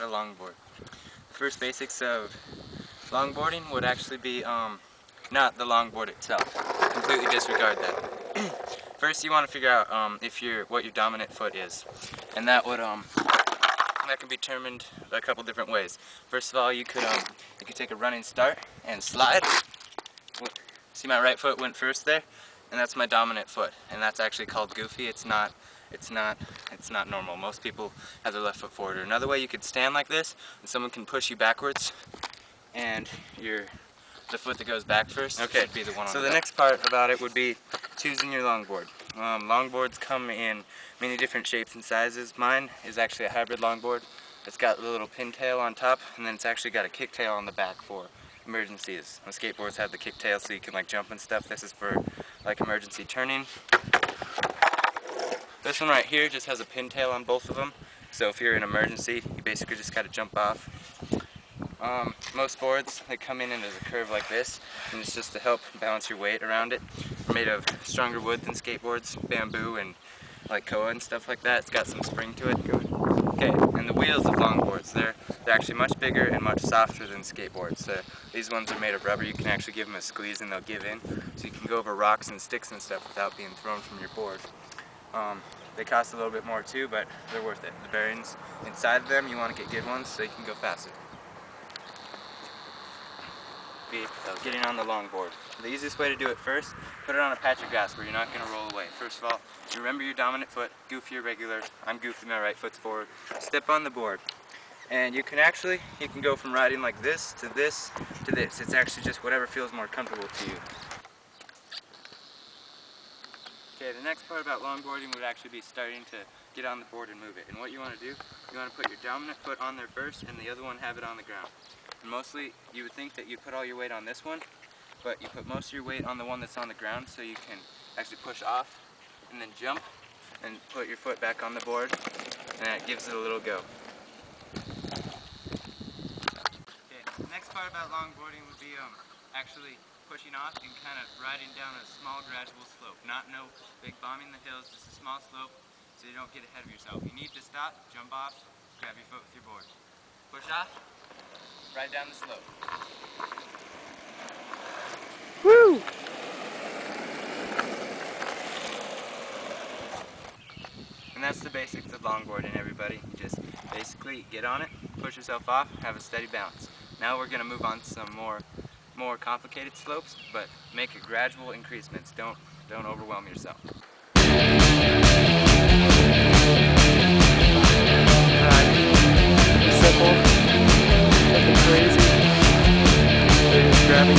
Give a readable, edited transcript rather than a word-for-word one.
how to longboard. First basics of longboarding would actually be not the longboard itself. Completely disregard that. First, you want to figure out what your dominant foot is, and that would that can be determined a couple different ways. First of all, you could take a running start and slide. See, my right foot went first there, and that's my dominant foot, and that's actually called goofy. It's not normal. Most people have their left foot forward. Or another way, you could stand like this, and someone can push you backwards, and the foot that goes back first should be the one on so the next part about it would be choosing your longboard. Longboards come in many different shapes and sizes. Mine is actually a hybrid longboard. It's got a little pintail on top, and then it's actually got a kicktail on the back for emergencies. My skateboards have the kicktail so you can like jump and stuff. This is for like emergency turning. This one right here just has a pintail on both of them, so if you're in an emergency, you basically just got to jump off. Most boards, they come in as a curve like this, and it's just to help balance your weight around it. They're made of stronger wood than skateboards, bamboo and like koa and stuff like that. It's got some spring to it. Good. Okay, and the wheels of longboards, they're actually much bigger and much softer than skateboards. These ones are made of rubber. You can actually give them a squeeze and they'll give in, so you can go over rocks and sticks and stuff without being thrown from your board. They cost a little bit more too, but they're worth it. The bearings inside of them, you want to get good ones so you can go faster. Getting on the longboard. The easiest way to do it first, put it on a patch of grass where you're not going to roll away. First of all, you remember your dominant foot, goofy or regular. I'm goofy, my right foot's forward. Step on the board. And you can go from riding like this to this to this. It's actually just whatever feels more comfortable to you. Okay, the next part about longboarding would actually be starting to get on the board and move it. And what you want to do, you want to put your dominant foot on there first and the other one have it on the ground. And mostly, you would think that you put all your weight on this one, but you put most of your weight on the one that's on the ground so you can actually push off and then jump and put your foot back on the board, and that gives it a little go. Okay, the next part about longboarding would be actually pushing off and kind of riding down a small gradual slope. No big bombing the hills, just a small slope so you don't get ahead of yourself. You need to stop, jump off, grab your foot with your board. Push off, ride down the slope. Woo! And that's the basics of longboarding, everybody. You just basically get on it, push yourself off, have a steady balance. Now we're going to move on to some more complicated slopes, but make a gradual increasements. Don't overwhelm yourself. Simple, nothing crazy. They're just grabbing